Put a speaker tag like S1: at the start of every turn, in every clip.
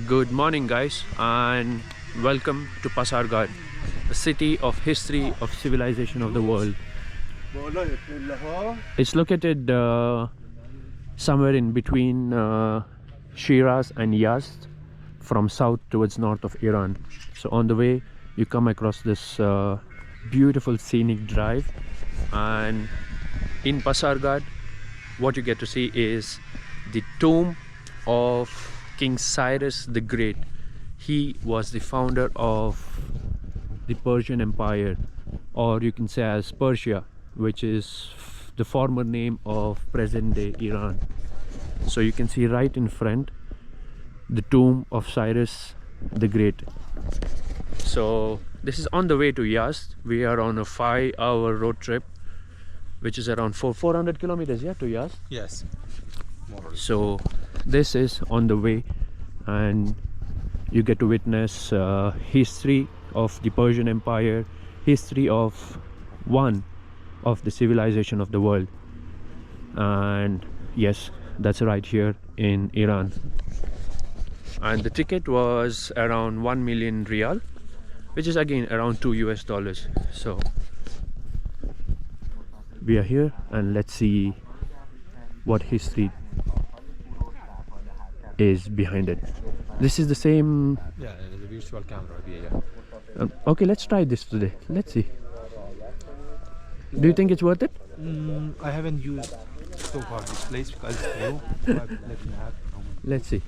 S1: Good morning, guys, and welcome to Pasargadae, the city of history of civilization of the world. It's located somewhere in between Shiraz and Yazd, from south towards north of Iran. So on the way you come across this beautiful scenic drive, and in Pasargadae what you get to see is the tomb of King Cyrus the Great. He was the founder of the Persian Empire, or you can say as Persia, which is the former name of present-day Iran. So you can see right in front the tomb of Cyrus the Great. So this is on the way to Yazd. We are on a 5-hour road trip, which is around 400 kilometers, yeah, to Yazd.
S2: Yes.
S1: So this is on the way, and you get to witness history of the Persian Empire, history of one of the civilization of the world. And yes, that's right here in Iran. And the ticket was around 1 million riyal, which is again around $2 US. So we are here, and let's see what history is behind it. This is the same.
S2: Yeah, the virtual camera. Yeah.
S1: Okay, let's try this today. Let's see. Do you think it's worth it?
S2: I haven't used so far this place because it's new. But let me have.
S1: Let's see.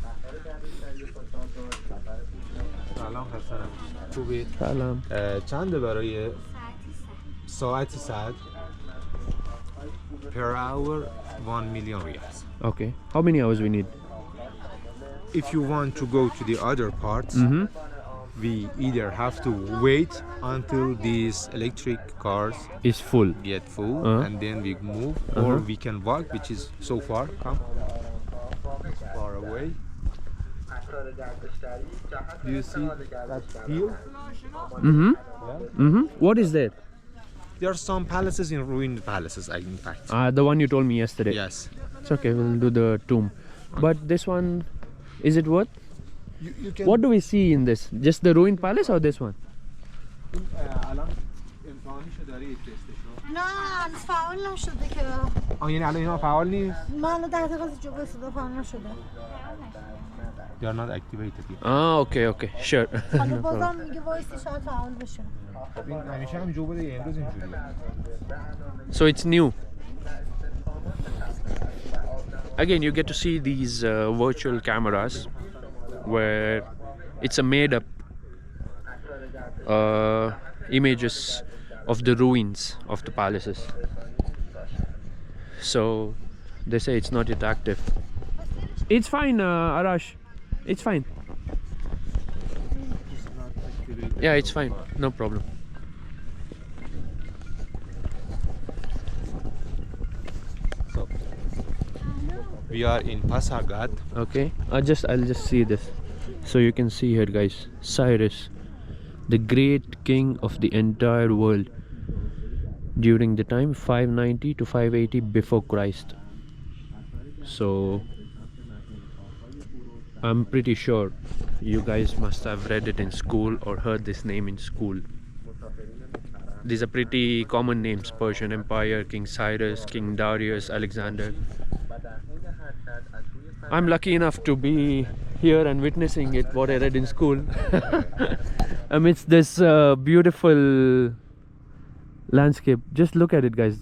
S2: سلام حسنم خوبید
S1: سلام
S2: چنده برای ساعتی ساعت per hour 1 million riyals.
S1: Okay, how many hours we need?
S2: If you want to go to the other parts, we either have to wait until these electric cars
S1: It's full.
S2: get full and then we move, or we can walk, which is so far. Come, it's far away. Do you see that hill?
S1: What is there?
S2: There are some palaces in ruined palaces, in fact.
S1: The one you told me yesterday.
S2: Yes.
S1: It's okay, we'll do the tomb. But this one, is it worth?
S2: You can.
S1: What do we see in this? Just the ruined palace or this one?
S3: نه هنوز فعال نشده که
S2: یعنی الان اینا فعال نیست.
S3: من در دقیقه جواب استفاده فعال نشده.
S2: They are not activated yet.
S1: Okay, sure.
S3: حالا بازم میگه وایسی شاید فعال بشه.
S2: این همیشه هم جو بوده، امروز اینجوریه.
S1: So it's new. Again, you get to see these virtual cameras where it's a made-up images of the ruins of the palaces. So they say it's not yet active. It's fine, Arash. It's fine. Yeah, it's fine. No problem.
S2: So we are in Pasargadae.
S1: Okay, I'll just see this. So you can see here, guys, Cyrus, the great king of the entire world during the time 590 to 580 before Christ. So I'm pretty sure you guys must have read it in school or heard this name in school. These are pretty common names: Persian Empire, King Cyrus, King Darius, Alexander. I'm lucky enough to be here and witnessing it, what I read in school. Amidst this beautiful landscape. Just look at it, guys,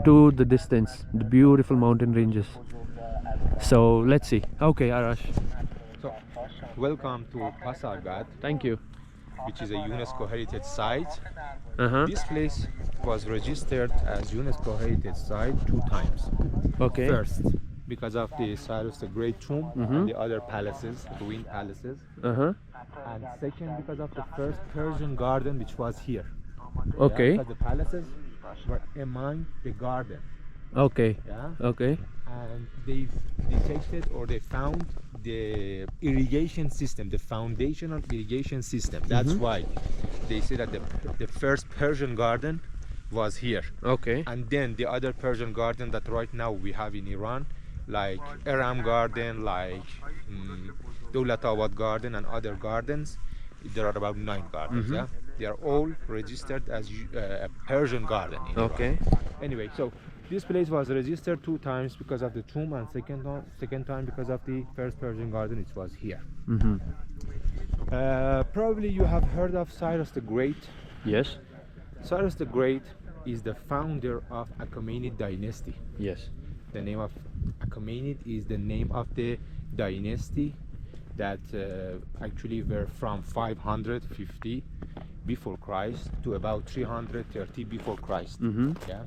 S1: to the distance, the beautiful mountain ranges. So let's see. Okay, Arash,
S2: So welcome to Pasargadae,
S1: thank you.
S2: which is a UNESCO heritage site.
S1: Uh-huh.
S2: This place was registered as UNESCO heritage site 2 times.
S1: Okay.
S2: First, because of the Cyrus the Great tomb and the other palaces, ruined palaces.
S1: Uh-huh.
S2: And second, because of the first Persian garden, which was here.
S1: Okay.
S2: Because the palaces were among the garden.
S1: Okay.
S2: Yeah.
S1: Okay.
S2: And they detected, or they found, the irrigation system, the foundational irrigation system. That's why they say that the first Persian garden was here.
S1: Okay.
S2: And then the other Persian garden that right now we have in Iran, like Aram Garden, like Dawlatabad garden and other gardens. There are about 9 gardens. Yeah, they are all registered as a Persian garden in Iran.
S1: Okay.
S2: Anyway, so this place was registered 2 times because of the tomb, and second time because of the first Persian garden. It was here. Probably you have heard of Cyrus the Great.
S1: Yes.
S2: Cyrus the Great is the founder of Achaemenid dynasty.
S1: Yes.
S2: The name of Achaemenid is the name of the dynasty that actually were from 550 before Christ to about 330 before Christ. Yeah.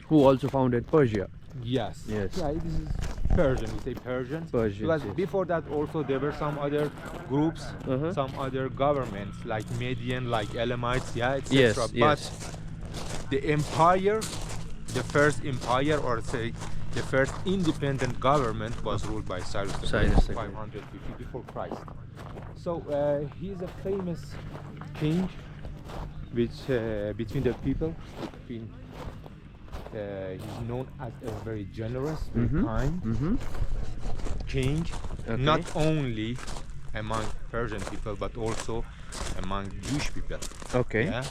S1: Who also founded Persia.
S2: Yes.
S1: Yes.
S2: Yeah, this is Persian. We say Persian.
S1: Persian,
S2: Because
S1: yes.
S2: before that also there were some other groups, some other governments like Median, like Elamites, yeah, etc.
S1: Yes,
S2: But
S1: yes.
S2: the empire, the first empire, or say the first independent government, was ruled by Cyrus the Great,
S1: Cyrus the Great.
S2: 550 before Christ. So he is a famous king, which between the people, he's known as a very generous, very kind king,
S1: Okay.
S2: not only among Persian people but also among Jewish people.
S1: Okay.
S2: Yeah,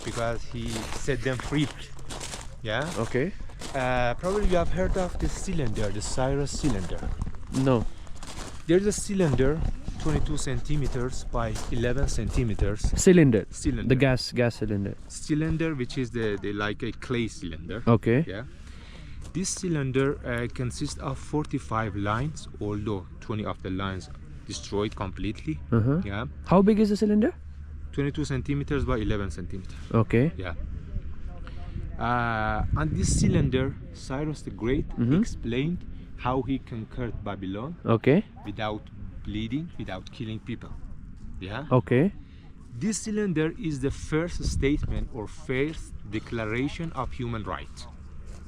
S2: because he set them free. Yeah.
S1: Okay.
S2: Probably you have heard of the cylinder, the Cyrus cylinder.
S1: No.
S2: There's a cylinder 22 centimeters by 11 centimeters.
S1: Cylinder.
S2: Cylinder.
S1: The gas cylinder.
S2: Cylinder, which is the like a clay cylinder.
S1: Okay.
S2: Yeah. This cylinder consists of 45 lines, although 20 of the lines destroyed completely. Yeah.
S1: How big is the cylinder?
S2: 22 centimeters by 11 centimeters.
S1: Okay.
S2: Yeah. On this cylinder, Cyrus the Great explained how he conquered Babylon
S1: Okay.
S2: without bleeding, without killing people. Yeah.
S1: Okay.
S2: This cylinder is the first statement or first declaration of human rights.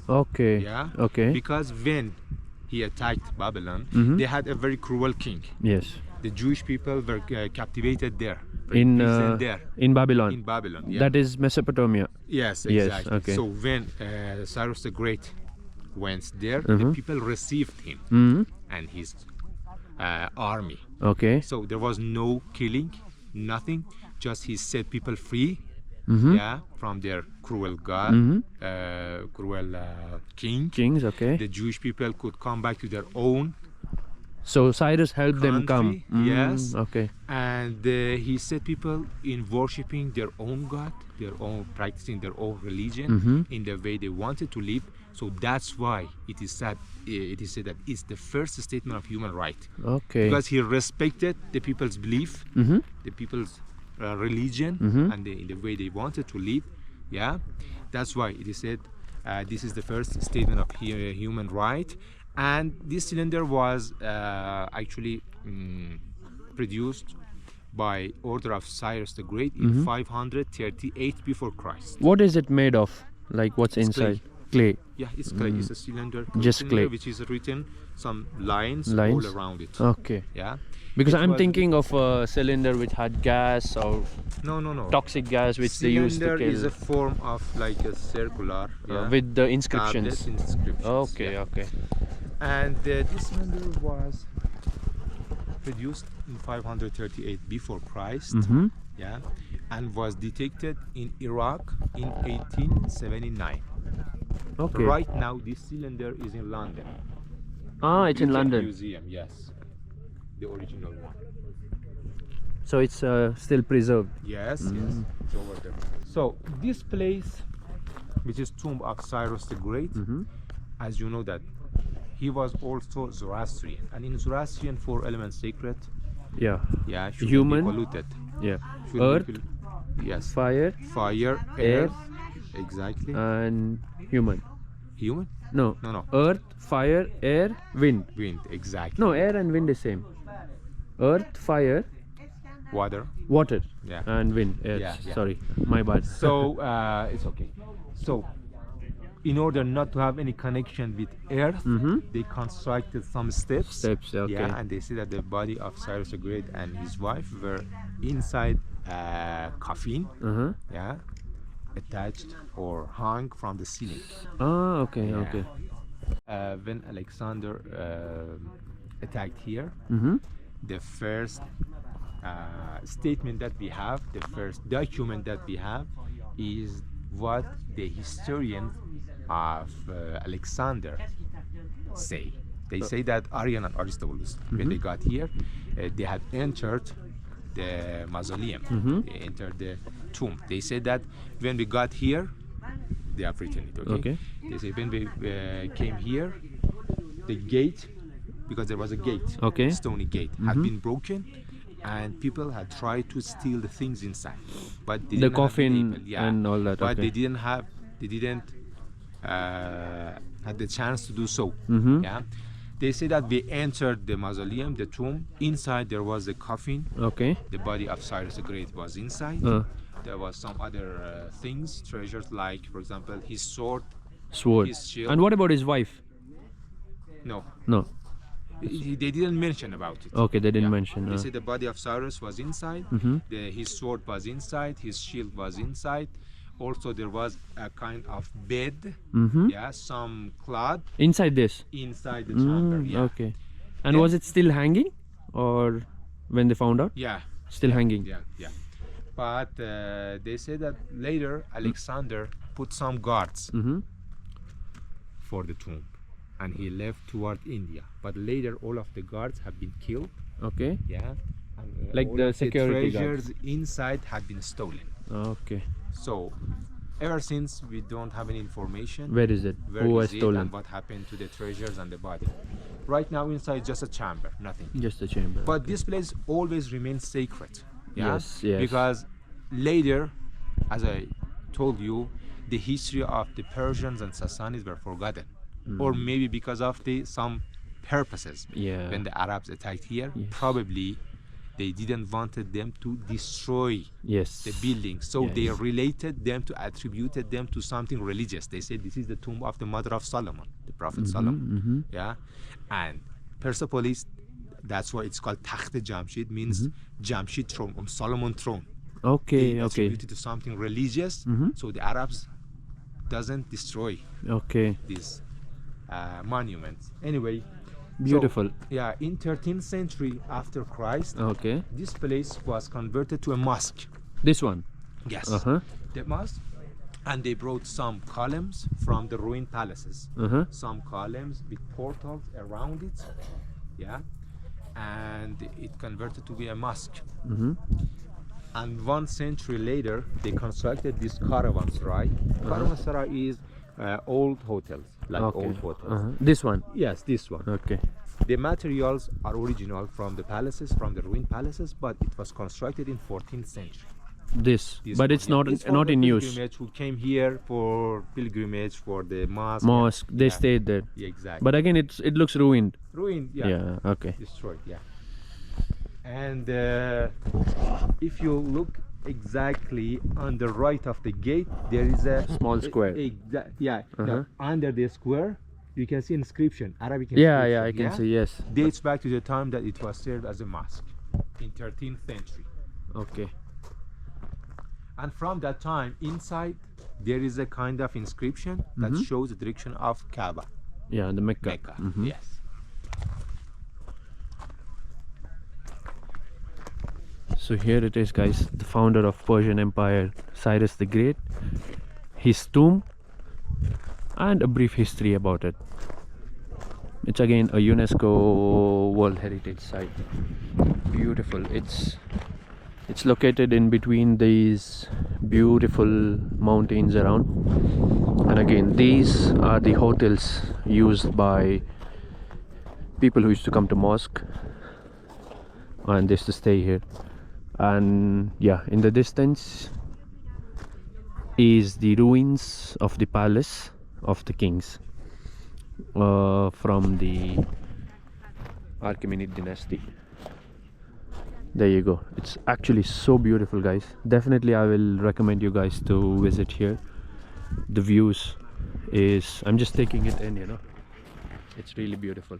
S1: Okay.
S2: Yeah.
S1: Okay.
S2: Because when he attacked Babylon, they had a very cruel king.
S1: Yes.
S2: The Jewish people were captivated there.
S1: In
S2: imprisoned there
S1: in Babylon.
S2: in Babylon. Yeah.
S1: That is Mesopotamia.
S2: Yes,
S1: Yes,
S2: exactly.
S1: okay.
S2: So when Cyrus the Great went there, the people received him and his army.
S1: Okay.
S2: So there was no killing, nothing. Just he set people free, yeah, from their cruel god, cruel king.
S1: Kings. Okay.
S2: The Jewish people could come back to their own
S1: So Cyrus helped them come.
S2: country, yes.
S1: Okay.
S2: and he set people in worshiping their own god, their own practicing their own religion in the way they wanted to live. So that's why it is said that it's the first statement of human right,
S1: Okay.
S2: because he respected the people's belief, the people's religion, and in the way they wanted to live. Yeah, that's why it is said this is the first statement of human right. And this cylinder was actually produced by order of Cyrus the Great in 538 before Christ.
S1: What is it made of? Like what's
S2: It's
S1: inside? Clay.
S2: Yeah, it's clay. It's a cylinder.
S1: Just
S2: cylinder
S1: clay.
S2: which is written some lines
S1: Lines?
S2: all around it.
S1: Okay.
S2: Yeah.
S1: Because
S2: It
S1: I'm
S2: was-
S1: thinking of a cylinder which had gas or
S2: No.
S1: toxic gas which they used to
S2: Cylinder is
S1: kill
S2: a form of like a circular. Yeah,
S1: with the
S2: tablets,
S1: inscriptions.
S2: inscriptions.
S1: Okay.
S2: Yeah.
S1: Okay.
S2: And this cylinder was produced in 538 before Christ. Yeah, and was detected in Iraq in 1879.
S1: Okay.
S2: Right now, this cylinder is in London.
S1: Ah, it's in
S2: British
S1: London.
S2: Museum, yes, the original one.
S1: So it's still preserved.
S2: Yes, yes, it's over there. So this place, which is tomb of Cyrus the Great, as you know that he was also Zoroastrian, and in Zoroastrian 4 elements sacred.
S1: Yeah.
S2: Yeah, should
S1: Human,
S2: be polluted.
S1: Yeah.
S2: Should
S1: Earth,
S2: be yes,
S1: fire,
S2: fire,
S1: air,
S2: earth, exactly.
S1: and human.
S2: Human,
S1: No.
S2: no,
S1: Earth, fire, air, wind.
S2: wind, exactly.
S1: No, air and wind is same. Earth, fire,
S2: Water.
S1: water,
S2: Yeah.
S1: and wind. Air.
S2: Yeah, yeah.
S1: Sorry, my bad.
S2: So it's okay. So in order not to have any connection with earth, they constructed some steps.
S1: Steps, okay.
S2: Yeah, and they say that the body of Cyrus the Great and his wife were inside a coffin. Yeah, attached or hung from the ceiling.
S1: Ah, okay,
S2: Yeah.
S1: okay.
S2: When Alexander attacked here.
S1: Mm-hmm.
S2: The first statement that we have, the first document that we have, is what the historians of Alexander say. They say that Arian and Aristobulus, when they got here, they had entered the mausoleum, they entered the tomb. They said that when we got here, they have written it, okay? They say when we came here, the gate, because there was a gate,
S1: Okay.
S2: stony gate, had been broken, and people had tried to steal the things inside, but they
S1: The
S2: didn't
S1: coffin
S2: have been able,
S1: and all that,
S2: but
S1: okay.
S2: they didn't have had the chance to do so. Yeah, they say that we entered the mausoleum, the tomb. Inside there was a coffin.
S1: Okay.
S2: The body of Cyrus the Great was inside. There was some other things, treasures, like, for example, his sword.
S1: Sword.
S2: His shield.
S1: And what about his wife?
S2: No,
S1: No.
S2: they didn't mention about it.
S1: Okay, they didn't mention.
S2: They said the body of Cyrus was inside. His sword was inside. His shield was inside. Also, there was a kind of bed. Yeah, some cloth
S1: Inside this?
S2: inside the chamber. Yeah.
S1: Okay. And
S2: Then-
S1: was it still hanging? Or when they found out?
S2: Yeah.
S1: Still hanging?
S2: Yeah. But they say that later Alexander put some guards for the tomb, and he left toward India. But later, all of the guards have been killed.
S1: Okay.
S2: Yeah. And,
S1: Like
S2: all
S1: the
S2: of
S1: security
S2: treasures inside had been stolen.
S1: Okay.
S2: So, ever since, we don't have any information.
S1: Where is it?
S2: Where
S1: Who
S2: is
S1: was
S2: it
S1: stolen?
S2: and what happened to the treasures and the body. Right now, inside just a chamber, nothing.
S1: Just the chamber.
S2: But this place always remains sacred. Yeah?
S1: Yes, yes.
S2: Because later, as I told you, the history of the Persians and Sassanids were forgotten. Or maybe because of some purposes.
S1: Yeah.
S2: When the Arabs attacked here,
S1: Yes.
S2: probably they didn't wanted them to destroy
S1: Yes.
S2: the building. So they
S1: Yes.
S2: related them to attributed them to something religious. They said this is the tomb of the mother of Solomon, the prophet Solomon. Yeah. And Persepolis, that's why it's called Takht Jamshid, means Jamshid throne, Solomon throne.
S1: Okay,
S2: They
S1: okay.
S2: attributed to something religious. So the Arabs doesn't destroy
S1: Okay.
S2: these monuments. Anyway,
S1: Beautiful.
S2: So, yeah, in 13th century after Christ,
S1: Okay.
S2: this place was converted to a mosque.
S1: This one?
S2: Yes,
S1: Uh-huh.
S2: the mosque, and they brought some columns from the ruined palaces.
S1: Uh-huh.
S2: Some columns with portals around it. Yeah, and it converted to be a mosque. And 1 century later, they constructed this caravanserai. Caravanserai is old hotels, like
S1: Okay.
S2: old hotels.
S1: This one?
S2: Yes, this one.
S1: Okay.
S2: The materials are original from the palaces, from the ruined palaces, but it was constructed in 14th century.
S1: This.
S2: This
S1: But
S2: one,
S1: it's
S2: yeah.
S1: not
S2: It's for
S1: not
S2: the
S1: in use.
S2: pilgrimage who came here for pilgrimage for the mosque.
S1: Mosque. They
S2: Yeah.
S1: stayed there.
S2: Yeah, exactly.
S1: But again, it looks ruined.
S2: ruined, yeah,
S1: Yeah. Okay.
S2: destroyed, yeah. And if you look exactly on the right of the gate, there is a
S1: Small square.
S2: Yeah.
S1: Uh-huh.
S2: Under the square, you can see inscription, Arabic
S1: Yeah,
S2: inscription.
S1: yeah, I can see. Yes.
S2: Dates back to the time that it was served as a mosque in 13th century.
S1: Okay.
S2: And from that time, inside there is a kind of inscription that shows the direction of Kaaba,
S1: Yeah, the Mecca.
S2: Mecca. Yes.
S1: So here it is, guys. The founder of Persian Empire, Cyrus the Great. His tomb and a brief history about it. It's again a UNESCO World Heritage Site. Beautiful. It's located in between these beautiful mountains around. And again, these are the hotels used by people who used to come to mosque and they used to stay here. And yeah, in the distance is the ruins of the palace of the kings from the Achaemenid dynasty. There you go. It's actually so beautiful, guys. Definitely I will recommend you guys to visit here. The views is, I'm just taking it in, you know, it's really beautiful.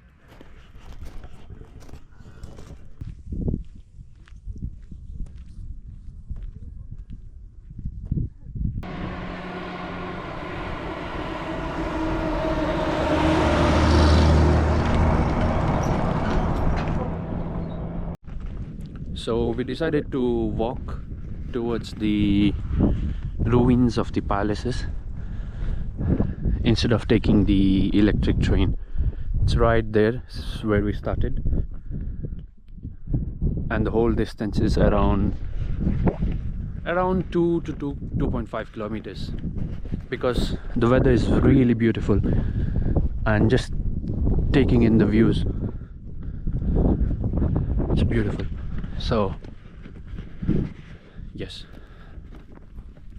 S1: So we decided to walk towards the ruins of the palaces instead of taking the electric train. It's right there. This is where we started, and the whole distance is around 2 to 2.5 kilometers, because the weather is really beautiful and just taking in the views, it's beautiful. So yes,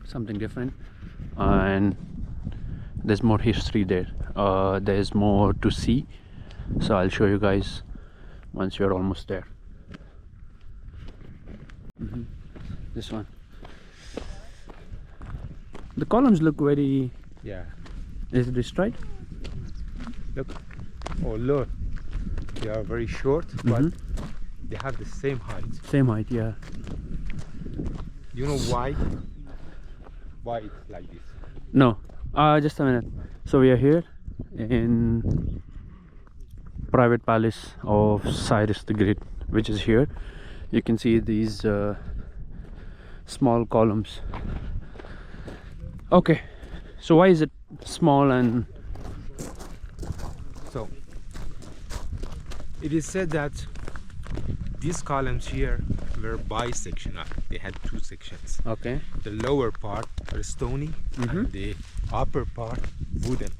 S1: something different, and there's more history there. There's more to see, so I'll show you guys once you're almost there. This one, the columns look very,
S2: Yeah.
S1: is it destroyed?
S2: Look. Oh look. They are very short, but they have the same height.
S1: Same height, yeah.
S2: You know why? Why it's like this?
S1: No, just a minute. So we are here in private palace of Cyrus the Great, which is here. You can see these small columns. Okay, so why is it small? And
S2: So it is said that these columns here were bisectional. They had two sections.
S1: okay,
S2: The lower part are stony and the upper part wooden.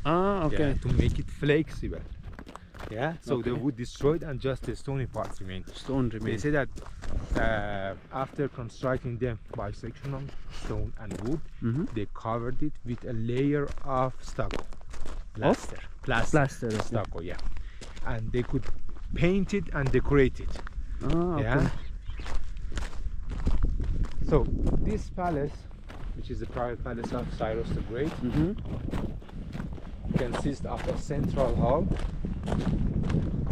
S1: okay,
S2: Yeah, to make it flexible. Yeah, so the
S1: Okay.
S2: wood destroyed and just the stony parts remain.
S1: stone
S2: They
S1: remains.
S2: say that after constructing them bisectional stone and wood, they covered it with a layer of stucco. Plaster.
S1: Plaster, okay.
S2: Stucco, yeah. And they could paint it and decorate it.
S1: Okay.
S2: Yeah. So this palace, which is the private palace of Cyrus the Great, consists of a central hall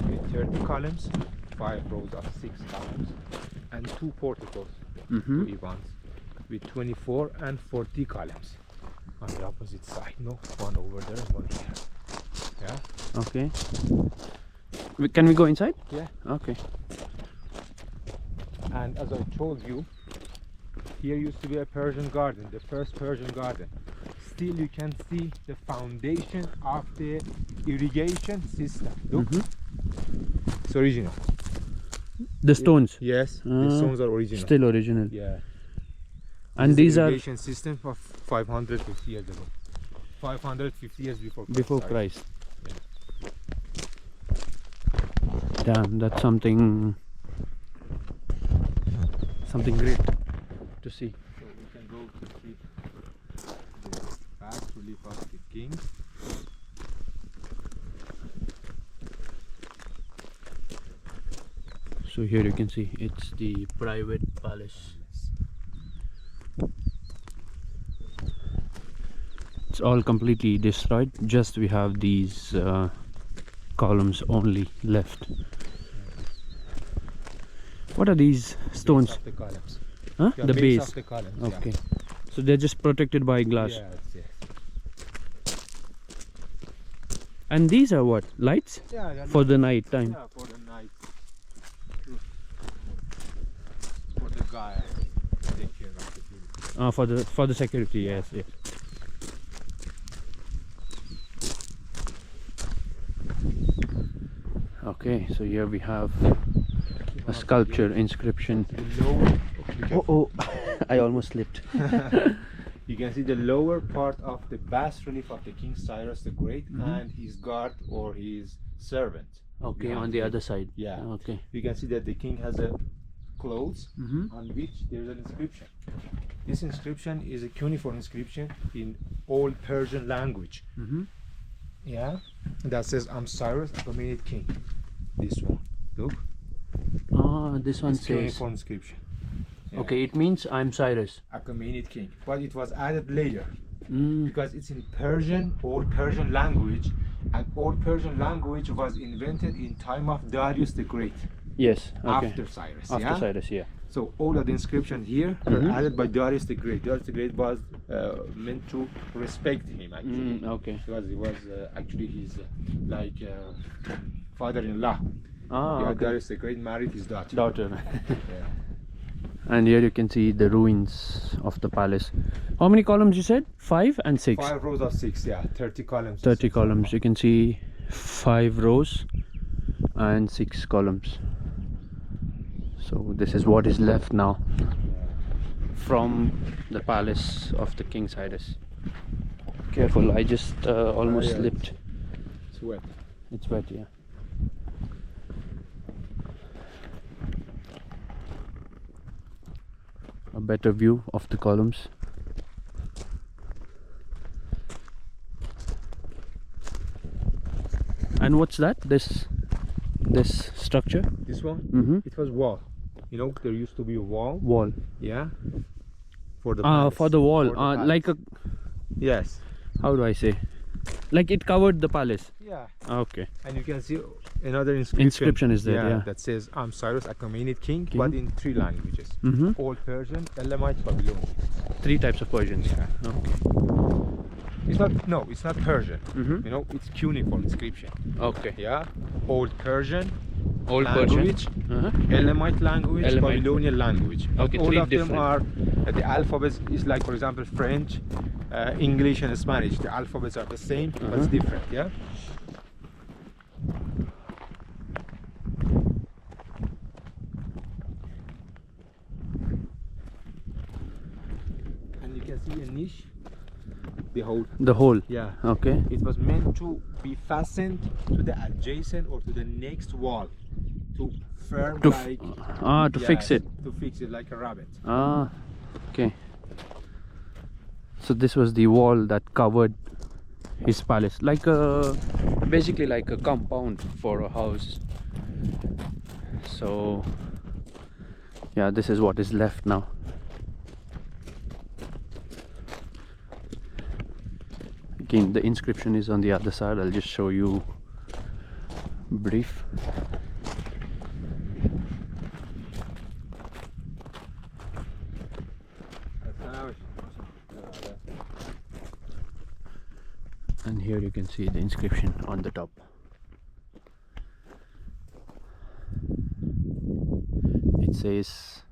S2: with 30 columns, 5 rows of 6 columns, and 2 porticos, 2 Ivans, with 24 and 40 columns on the opposite side. No, one over there and one here. Yeah.
S1: Okay. Can we go inside?
S2: Yeah.
S1: Okay.
S2: And as I told you, here used to be a Persian garden, the first Persian garden. Still you can see the foundation of the irrigation system. Look, it's original.
S1: The stones,
S2: Yes, the
S1: Ah,
S2: stones are original.
S1: still original.
S2: Yeah.
S1: And
S2: This is
S1: these
S2: the
S1: are
S2: irrigation system of 550 years ago. 550 years before Christ.
S1: before
S2: Sorry.
S1: Christ. Damn, that's something great to see.
S2: So we can go to see the bas relief of the king.
S1: So here you can see it's the private palace. It's all completely destroyed, just we have these columns only left. What are these stones?
S2: Base of the columns.
S1: Huh?
S2: Yeah,
S1: The base.
S2: of the columns.
S1: Okay. So they're just protected by glass.
S2: Yeah. Yes.
S1: And these are what? Lights?
S2: Yeah.
S1: For the night time.
S2: Yeah, for the night. For the guy take care of the building.
S1: For the security, yes, yes. Okay, so here we have a sculpture inscription.
S2: The lower,
S1: Oh, I almost slipped.
S2: you can see the lower part of the bas relief of the King Cyrus the Great and his guard or his servant.
S1: Okay,
S2: behind
S1: on the
S2: him.
S1: other side.
S2: Yeah.
S1: Okay.
S2: You can see that the king has a clothes on which there is an inscription. This inscription is a cuneiform inscription in old Persian language. Yeah, that says, "I'm Cyrus, Achaemenid king." This one, look.
S1: Ah, this one
S2: It's
S1: says.
S2: cuneiform inscription. Yeah.
S1: Okay, it means I'm Cyrus.
S2: Achaemenid king, but it was added later
S1: Mm.
S2: because it's in Persian, old Persian language, and old Persian language was invented in time of Darius the Great.
S1: Yes. Okay.
S2: After Cyrus.
S1: After
S2: yeah?
S1: Cyrus, yeah.
S2: So all of the inscriptions here were added by Darius the Great. Darius the Great was meant to respect him actually.
S1: Okay.
S2: Because he was actually his father-in-law.
S1: Ah,
S2: Yeah,
S1: okay.
S2: Cyrus the Great married his daughter. Yeah.
S1: And here you can see the ruins of the palace. How many columns you said? 5 and 6?
S2: 5 rows of 6, yeah. 30 columns.
S1: 30 columns. You can see 5 rows and 6 columns. So this is what is left now from the palace of the King Cyrus. Careful, I just almost
S2: yeah,
S1: slipped.
S2: It's wet.
S1: It's wet, yeah. A better view of the columns. And what's that? This structure?
S2: This one?
S1: Mm-hmm.
S2: It was wall. You know, there used to be a wall.
S1: Wall.
S2: Yeah. For the
S1: For the wall.
S2: For the
S1: Like a,
S2: yes.
S1: how do I say? Like it covered the palace.
S2: Yeah.
S1: Okay.
S2: And you can see another inscription.
S1: Inscription is there, yeah.
S2: That says, I'm Cyrus, Achaemenid king,
S1: King.
S2: but in 3 languages.
S1: Mm-hmm.
S2: Old Persian, Elamite, Babylonian.
S1: 3 types of Persians.
S2: Yeah.
S1: Okay.
S2: It's not Persian.
S1: Mm-hmm.
S2: You know, it's cuneiform inscription.
S1: Okay.
S2: Yeah. Old Persian,
S1: Old
S2: language,
S1: Persian.
S2: Elamite language,
S1: Elamite.
S2: Babylonian language.
S1: Okay,
S2: All
S1: 3
S2: of
S1: different.
S2: them are the alphabets is like, for example, French, English, and Spanish. The alphabets are the same, but it's different. Yeah. And you can see a niche.
S1: The whole.
S2: Yeah.
S1: Okay.
S2: It was meant to be fastened to the adjacent or to the next wall to firm
S1: To
S2: yes,
S1: fix it.
S2: To fix it like a rabbit.
S1: Ah, okay. So this was the wall that covered his palace, like a basically like a compound for a house. So yeah, this is what is left now. Again, the inscription is on the other side. I'll just show you brief. And here you can see the inscription on the top. It says,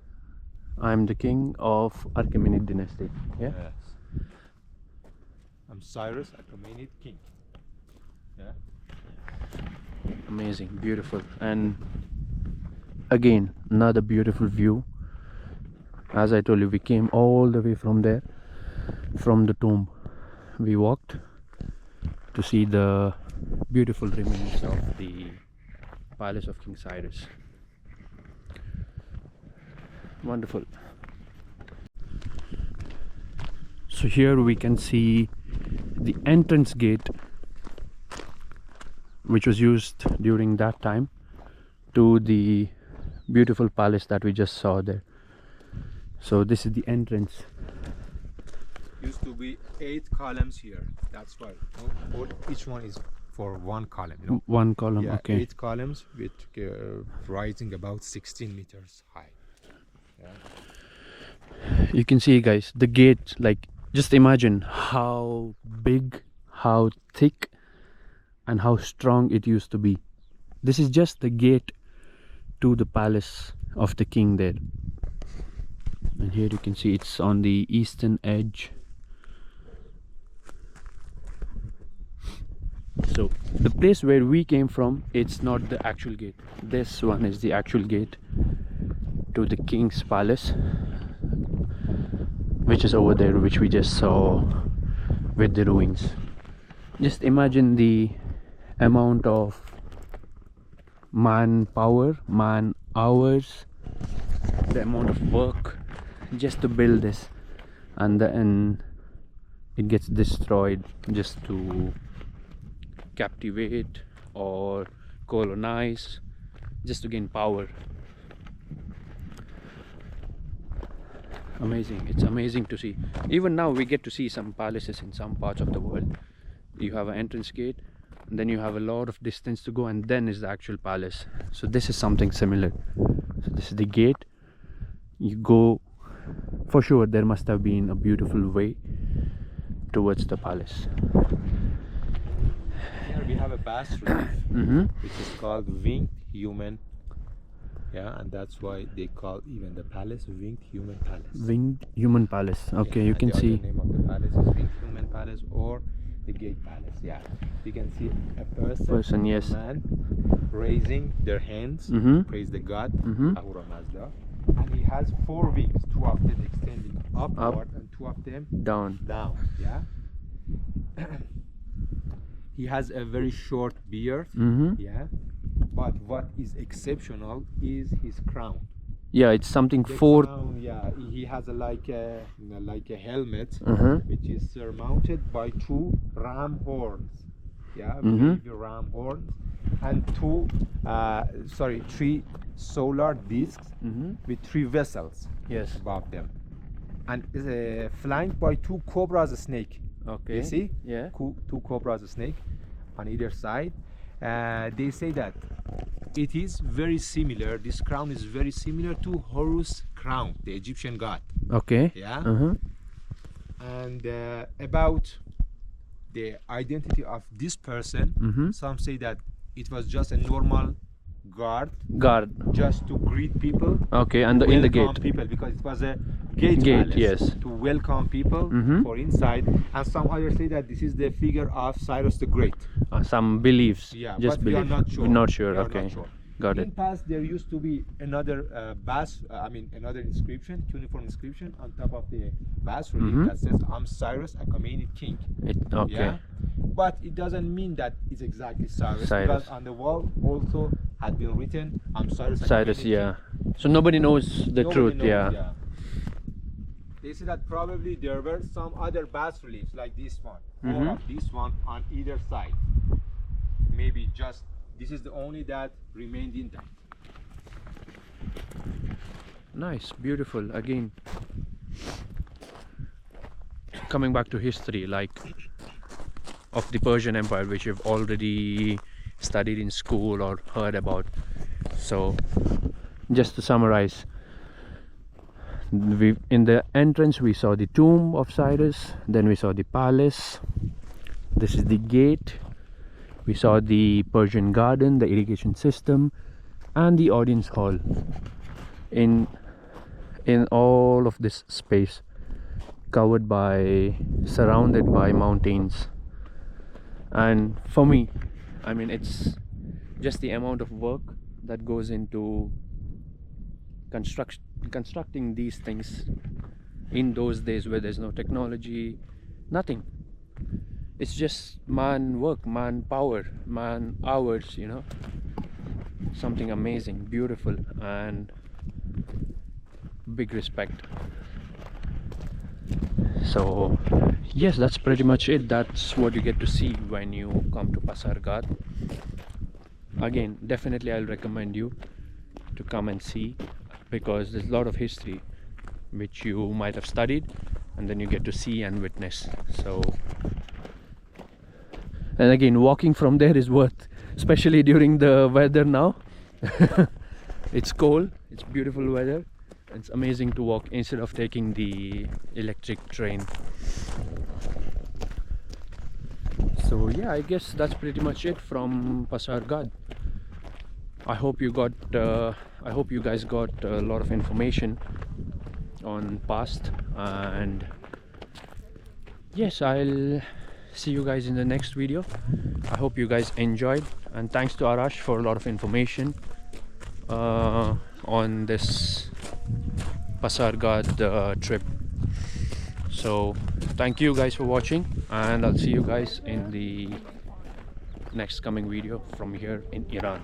S1: I am the king of Achaemenid dynasty. Yeah.
S2: Yes. I'm Cyrus, Achaemenid king. Yeah.
S1: Amazing, beautiful. And again, another beautiful view. As I told you, we came all the way from there, from the tomb. We walked to see the beautiful remains of the palace of King Cyrus. Wonderful. So here we can see the entrance gate, which was used during that time, to the beautiful palace that we just saw there. So this is the entrance.
S2: Used to be 8 columns here. That's why. Each one is for 1 column. You know?
S1: One column.
S2: Yeah,
S1: Okay.
S2: 8 columns with rising about 16 meters high. Yeah.
S1: You can see, guys, the gate, like, just imagine how big, how thick, and how strong it used to be. This is just the gate to the palace of the king there. And here you can see it's on the eastern edge. So the place where we came from, it's not the actual gate. This one is the actual gate to the king's palace, which is over there, which we just saw with the ruins. Just imagine the amount of manpower, man hours, the amount of work just to build this, and then it gets destroyed just to captivate or colonize, just to gain power. Amazing. It's amazing to see. Even now we get to see some palaces in some parts of the world. You have an entrance gate, and then you have a lot of distance to go, and then is the actual palace. So this is something similar. So this is the gate. You go, for sure there must have been a beautiful way towards the palace.
S2: Here we have a bathroom,
S1: Mm-hmm.
S2: which is called winged human. Yeah, and that's why they call even the palace Winged Human Palace.
S1: Winged Human Palace. Okay,
S2: Yeah,
S1: you
S2: and
S1: can
S2: the other
S1: see.
S2: name of the palace is Winged Human Palace or the Gate Palace. Yeah, you can see a person,
S1: Yes.
S2: a man, raising their hands
S1: Mhm.
S2: to praise the god
S1: Mhm.
S2: Ahura Mazda, and he has 4 wings, 2 of them extending upward and 2 of them
S1: Down.
S2: down. Yeah. He has a very short beard.
S1: Mhm.
S2: Yeah, but what is exceptional is his crown.
S1: Yeah, it's something
S2: The
S1: four.
S2: crown, yeah, he has like a helmet,
S1: Mhm.
S2: which is surmounted by 2 ram horns. Yeah,
S1: Mhm.
S2: big ram horns, and 3 solar discs
S1: Mhm.
S2: with 3 vessels
S1: Yes.
S2: above them, and is flanked by 2 cobras snake.
S1: Okay.
S2: You see?
S1: Yeah.
S2: 2 cobras snake on either side. They say that it is very similar. This crown is very similar to Horus' crown, the Egyptian god.
S1: Okay.
S2: Yeah.
S1: Uh-huh.
S2: And about the identity of this person,
S1: Mhm.
S2: some say that it was just a normal guard,
S1: Guard.
S2: just to greet people.
S1: Okay, and in the
S2: welcome
S1: gate.
S2: people, because it was a gate
S1: Gate,
S2: palace,
S1: yes.
S2: to welcome people
S1: Mhm.
S2: for inside. And some others say that this is the figure of Cyrus the Great.
S1: Some beliefs.
S2: Yeah,
S1: Just
S2: but we
S1: belief.
S2: are not sure.
S1: We're not sure.
S2: We are
S1: Okay.
S2: not sure.
S1: Got
S2: In
S1: it.
S2: past, there used to be another another inscription, cuneiform inscription on top of the bas relief
S1: Mhm.
S2: that says, "I'm Cyrus, Achaemenid king."
S1: Okay.
S2: Yeah, but it doesn't mean that it's exactly Cyrus,
S1: Cyrus.
S2: because on the wall also had been written, "I'm Cyrus,
S1: Cyrus,
S2: Achaemenid
S1: yeah.
S2: king."
S1: So nobody knows the
S2: Nobody
S1: truth,
S2: knows,
S1: yeah.
S2: They say that probably there were some other bas reliefs like this one, or
S1: Mhm.
S2: of this one on either side. Maybe just this is the only that remained intact.
S1: Nice, beautiful. Again, coming back to history, like of the Persian Empire, which you've already studied in school or heard about. So, just to summarize, in the entrance we saw the tomb of Cyrus, then we saw the palace. This is the gate. We saw the Persian garden, the irrigation system, and the audience hall. In all of this space, surrounded by mountains. And for me, I mean, it's just the amount of work that goes into constructing these things in those days where there's no technology, nothing. It's just man work, man power, man hours, you know. Something amazing, beautiful, and big respect. So yes, that's pretty much it. That's what you get to see when you come to Pasargadae. Again, definitely I'll recommend you to come and see, because there's a lot of history which you might have studied and then you get to see and witness. So, and again, walking from there is worth, especially during the weather now. It's cold, it's beautiful weather. It's amazing to walk instead of taking the electric train. So yeah, I guess that's pretty much it from Pasargadae. I hope you guys got a lot of information on past, and yes, I'll see you guys in the next video. I hope you guys enjoyed, and thanks to Arash for a lot of information on this Pasargadae trip. So thank you guys for watching, and I'll see you guys in the next coming video from here in Iran.